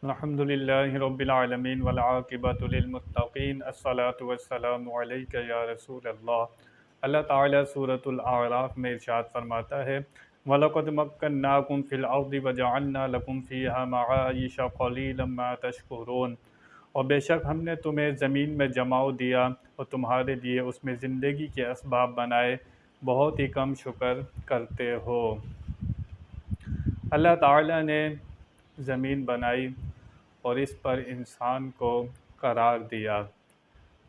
अल्हम्दुलिल्लाहि रब्बिल आलमीन वल आक़िबतु लिल मुत्तक़ीन अस्सलातु वस्सलामु अलैका या रसूल अल्लाह। अल्लाह ताला सूरतुल आराफ में इरशाद फरमाता है, वलक़द मक्कन्नाकुम फ़िल अर्दि वजअलना लकुम फ़ीहा मआइशा क़लीलन मा तशकुरून। और बेशक हमने तुम्हें ज़मीन में जमाव दिया और तुम्हारे लिए उसमें ज़िंदगी के असबाब बनाए, बहुत ही कम शुक्र करते हो। अल्लाह ताला ने ज़मीन बनाई और इस पर इंसान को करार दिया।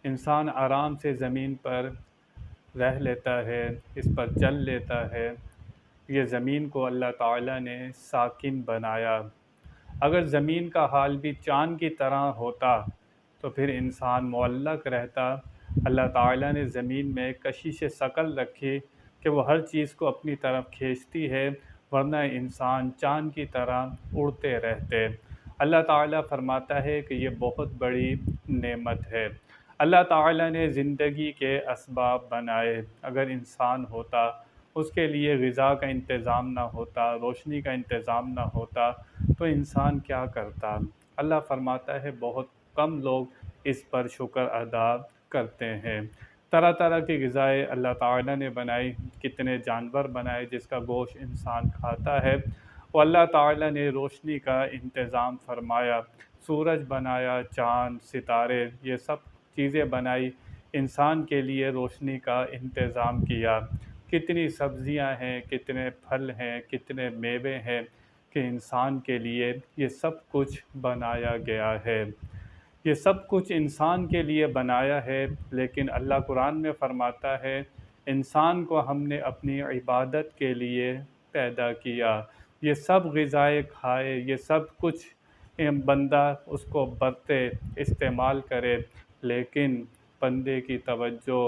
इंसान आराम से ज़मीन पर रह लेता है, इस पर चल लेता है। ये ज़मीन को अल्लाह ताला ने साकिन बनाया। अगर ज़मीन का हाल भी चाँद की तरह होता तो फिर इंसान मुअल्लक़ रहता। अल्लाह ताला ने ज़मीन में कशिश शकल रखी कि वो हर चीज़ को अपनी तरफ खींचती है, वरना इंसान चाँद की तरह उड़ते रहते। अल्लाह ताला फरमाता है कि ये बहुत बड़ी नेमत है। अल्लाह ताला ने ज़िंदगी के असबाब बनाए। अगर इंसान होता, उसके लिए ग़िज़ा का इंतज़ाम ना होता, रोशनी का इंतज़ाम ना होता, तो इंसान क्या करता। अल्लाह फरमाता है बहुत कम लोग इस पर शुक्र अदा करते हैं। तरह तरह की ग़िज़ाएँ अल्लाह ताला ने बनाई, कितने जानवर बनाए जिसका गोश्त इंसान खाता है। और अल्लाह ताला ने रोशनी का इंतज़ाम फरमाया, सूरज बनाया, चाँद, सितारे, ये सब चीज़ें बनाई, इंसान के लिए रोशनी का इंतज़ाम किया। कितनी सब्ज़ियाँ हैं, कितने फल हैं, कितने मेवे हैं कि इंसान के लिए ये सब कुछ बनाया गया है। ये सब कुछ इंसान के लिए बनाया है, लेकिन अल्लाह कुरान में फ़रमाता है, इंसान को हमने अपनी इबादत के लिए पैदा किया। ये सब ग़िज़ाएँ खाए, ये सब कुछ बंदा उसको बरते, इस्तेमाल करे, लेकिन बंदे की तवज्जो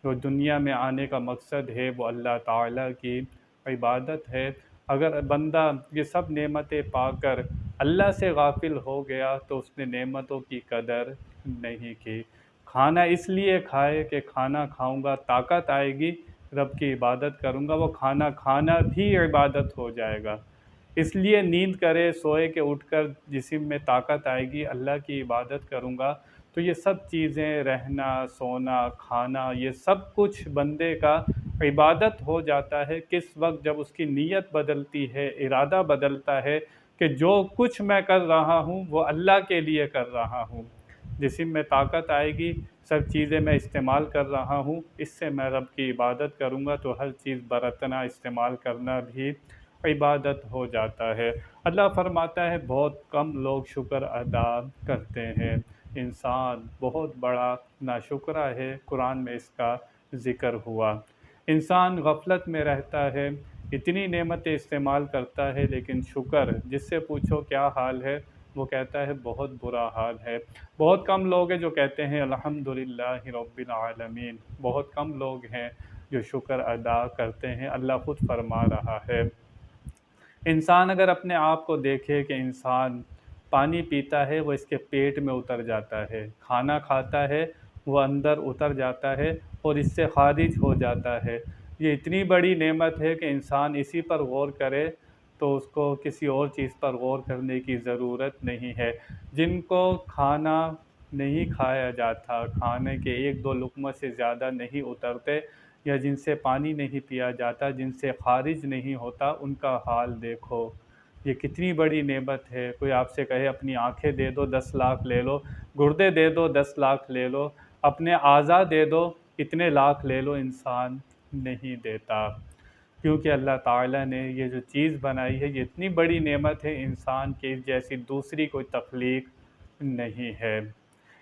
जो दुनिया में आने का मकसद है वो अल्लाह ताला की इबादत है। अगर बंदा ये सब नेमतें पाकर अल्लाह से गाफिल हो गया तो उसने नेमतों की कदर नहीं की। खाना इसलिए खाए कि खाना खाऊंगा ताकत आएगी, रब की इबादत करूंगा, वो खाना खाना भी इबादत हो जाएगा। इसलिए नींद करे, सोए कि उठकर जिस्म में ताकत आएगी, अल्लाह की इबादत करूंगा। तो ये सब चीज़ें, रहना, सोना, खाना, ये सब कुछ बंदे का इबादत हो जाता है किस वक़्त, जब उसकी नीयत बदलती है, इरादा बदलता है कि जो कुछ मैं कर रहा हूँ वो अल्लाह के लिए कर रहा हूँ। जिस्म में ताकत आएगी, सब चीज़ें मैं इस्तेमाल कर रहा हूँ, इससे मैं रब की इबादत करूँगा, तो हर चीज़ बरतना, इस्तेमाल करना भी इबादत हो जाता है। अल्लाह फरमाता है बहुत कम लोग शुक्र अदा करते हैं। इंसान बहुत बड़ा नाशुक्रा है, कुरान में इसका ज़िक्र हुआ। इंसान गफ़लत में रहता है, इतनी नेमतें इस्तेमाल करता है, लेकिन शुक्र जिससे पूछो क्या हाल है, वो कहता है बहुत बुरा हाल है। बहुत कम लोग हैं जो कहते हैं अल्हम्दुलिल्लाहि रब्बिल आलमीन। बहुत कम लोग हैं जो शुक्र अदा करते हैं। अल्लाह ख़ुद फरमा रहा है, इंसान अगर अपने आप को देखे कि इंसान पानी पीता है वो इसके पेट में उतर जाता है, खाना खाता है वो अंदर उतर जाता है और इससे खारिज हो जाता है। ये इतनी बड़ी नेमत है कि इंसान इसी पर गौर करे तो उसको किसी और चीज़ पर गौर करने की ज़रूरत नहीं है। जिनको खाना नहीं खाया जाता, खाने के एक दो लुक़्मा से ज़्यादा नहीं उतरते, या जिनसे पानी नहीं पिया जाता, जिनसे खारिज नहीं होता, उनका हाल देखो। ये कितनी बड़ी नेमत है। कोई आपसे कहे अपनी आँखें दे दो 10 लाख ले लो, गुर्दे दे दो 10 लाख ले लो, अपने आज़ा दे दो इतने लाख ले लो, इंसान नहीं देता। क्योंकि अल्लाह ताला ने ये जो चीज़ बनाई है ये इतनी बड़ी नेमत है, इंसान के जैसी दूसरी कोई तख्लीक नहीं है।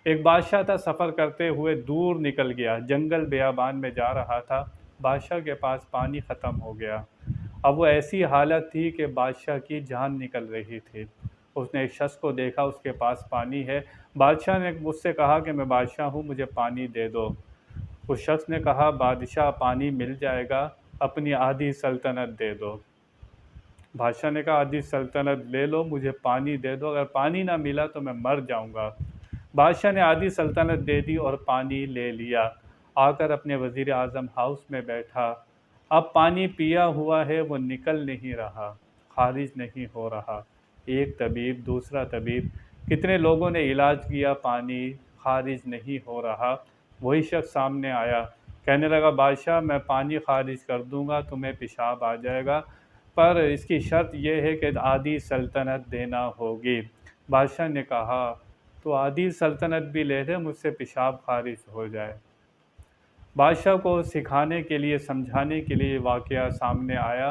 एक बादशाह था, सफ़र करते हुए दूर निकल गया, जंगल बियाबान में जा रहा था। बादशाह के पास पानी ख़त्म हो गया। अब वो ऐसी हालत थी कि बादशाह की जान निकल रही थी। उसने एक शख्स को देखा, उसके पास पानी है। बादशाह ने मुझसे कहा कि मैं बादशाह हूँ, मुझे पानी दे दो। उस शख्स ने कहा, बादशाह पानी मिल जाएगा, अपनी आधी सल्तनत दे दो। बादशाह ने कहा, आधी सल्तनत ले लो, मुझे पानी दे दो, अगर पानी ना मिला तो मैं मर जाऊँगा। बादशाह ने आधी सल्तनत दे दी और पानी ले लिया। आकर अपने वज़ीर आज़म हाउस में बैठा। अब पानी पिया हुआ है वो निकल नहीं रहा, ख़ारिज नहीं हो रहा। एक तबीब, दूसरा तबीब, कितने लोगों ने इलाज किया, पानी खारिज नहीं हो रहा। वही शख्स सामने आया, कहने लगा बादशाह मैं पानी खारिज कर दूंगा, तुम्हें पेशाब आ जाएगा, पर इसकी शर्त यह है कि आधी सल्तनत देना होगी। बादशाह ने कहा तो आधी सल्तनत भी ले ले, मुझसे पेशाब खारिज हो जाए। बादशाह को सिखाने के लिए, समझाने के लिए वाक़या सामने आया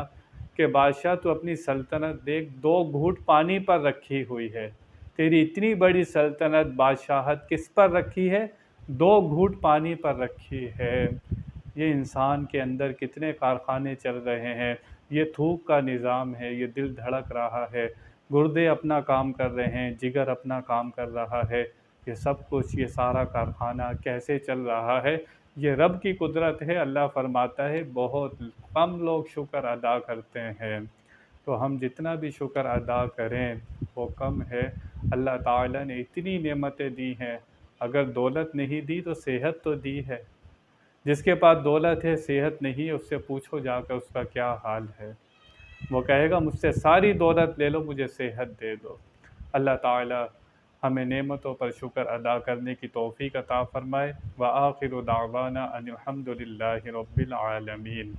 कि बादशाह तू अपनी सल्तनत देख, 2 घूँट पानी पर रखी हुई है। तेरी इतनी बड़ी सल्तनत, बादशाहत किस पर रखी है? 2 घूँट पानी पर रखी है। ये इंसान के अंदर कितने कारखाने चल रहे हैं, ये थूक का निज़ाम है, ये दिल धड़क रहा है, गुर्दे अपना काम कर रहे हैं, जिगर अपना काम कर रहा है। ये सब कुछ, ये सारा कारखाना कैसे चल रहा है? ये रब की कुदरत है। अल्लाह फरमाता है बहुत कम लोग शुक्र अदा करते हैं। तो हम जितना भी शुक्र अदा करें वो कम है। अल्लाह ताला ने इतनी नेमतें दी हैं, अगर दौलत नहीं दी तो सेहत तो दी है। जिसके पास दौलत है, सेहत नहीं है, उससे पूछो जाकर उसका क्या हाल है। वो कहेगा मुझसे सारी दौलत ले लो, मुझे सेहत दे दो। अल्लाह ताला हमें नेमतों पर शुक्र अदा करने की तौफ़ीक़ अता फ़रमाए। व आखिरु दावाना अनिल हम्दुलिल्लाहि रब्बिल आलमीन।